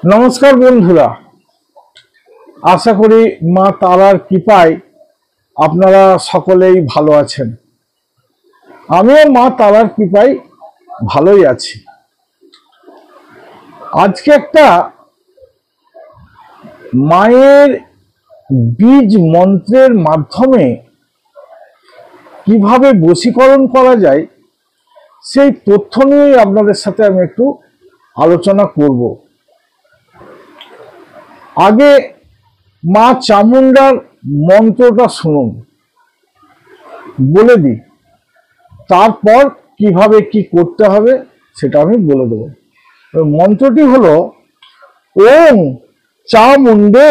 নমস্কার বন্ধুরা, আশা করি মা তারার কৃপায় আপনারা সকলেই ভালো আছেন। আমিও মা তারার কৃপায় ভালোই আছি। আজকে একটা মায়ের বীজ মন্ত্রের মাধ্যমে কিভাবে বশীকরণ করা যায় সেই তথ্য নিয়ে আপনাদের সাথে আমি একটু আলোচনা করব। আগে মা চামুন্ডার মন্ত্রটা শুনুন, বলে দিই, তারপর কিভাবে কি করতে হবে সেটা আমি বলে দেব। মন্ত্রটি হলো ওং চামুন্ডে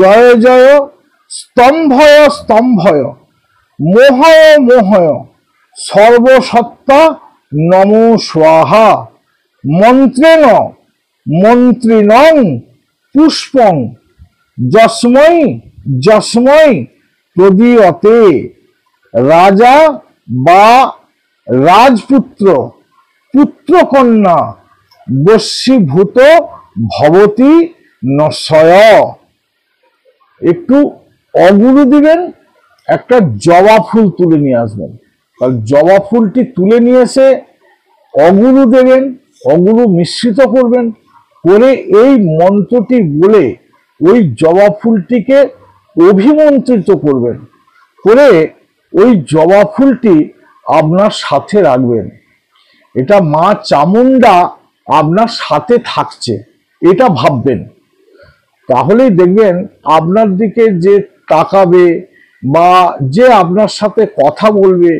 জয় জয় স্তম্ভয় স্তম্ভয় মোহয় মোহয় সর্বসত্তা নমো স্বাহা মন্ত্রেণ মন্ত্রিণং পুষ্পং যস্মৈ যস্মৈ প্রদীয়তে রাজা বা রাজপুত্র পুত্রকন্যা বশীভূত ভবতি নশয়। একটু অগুরু দিবেন, একটা জবা ফুল তুলে নিয়ে আসবেন। কারণ জবা ফুলটি তুলে নিয়ে এসে অগুরু দেবেন, অগুরু মিশ্রিত করবেন, করে এই মন্ত্রটি বলে ওই জবা ফুলটিকে অভিমন্ত্রিত করবেন, করে ওই জবা ফুলটি আপনার সাথে রাখবেন। এটা মা চামুন্ডা আপনার সাথে থাকছে, এটা ভাববেন। তাহলেই দেখবেন আপনার দিকে যে তাকাবে বা যে আপনার সাথে কথা বলবে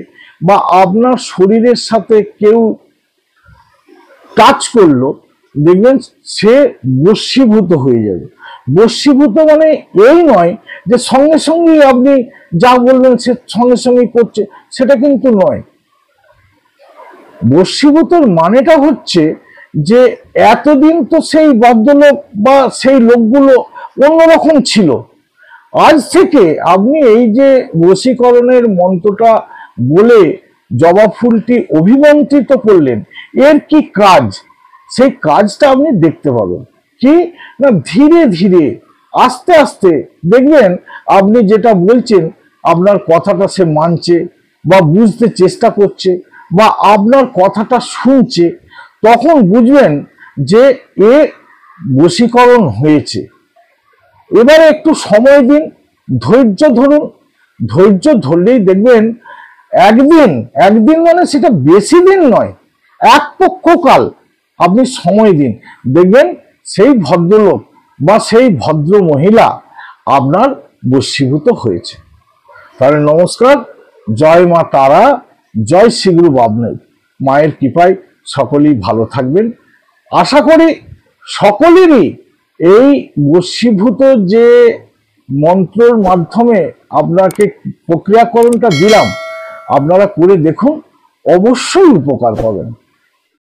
বা আপনার শরীরের সাথে কেউ টাচ করলো, দেখবেন সে বশীভূত হয়ে যাবে। বশীভূত মানে এই নয় যে সঙ্গে সঙ্গে আপনি যা বলবেন সে সঙ্গে সঙ্গে করছে, সেটা কিন্তু নয়। বশীভূতর মানেটা হচ্ছে যে এতদিন তো সেই ভদ্রলোক বা সেই লোকগুলো অন্যরকম ছিল, আজ থেকে আপনি এই যে বশীকরণের মন্ত্রটা বলে জবা ফুলটি অভিমন্ত্রিত করলেন, এর কি কাজ, সেই কাজটা আপনি দেখতে পাবেন। কি না, ধীরে ধীরে আস্তে আস্তে দেখবেন আপনি যেটা বলছেন আপনার কথাটা সে মানছে বা বুঝতে চেষ্টা করছে বা আপনার কথাটা শুনছে। তখন বুঝবেন যে এ বশীকরণ হয়েছে। এবারে একটু সময় দিন, ধৈর্য ধরুন। ধৈর্য ধরলেই দেখবেন একদিন একদিন মানে সেটা বেশি দিন নয়, এক পক্ষকাল আপনি সময় দিন, দেখবেন সেই ভদ্রলোক বা সেই ভদ্র মহিলা আপনার বশীভূত হয়েছে। তাহলে নমস্কার, জয় মা তারা, জয় শ্রী গুরু বাবনেই। মায়ের কৃপায় সকলেই ভালো থাকবেন। আশা করি সকলেরই এই বশীভূত যে মন্ত্রের মাধ্যমে আপনাকে প্রক্রিয়াকরণটা দিলাম, আপনারা করে দেখুন, অবশ্যই উপকার পাবেন।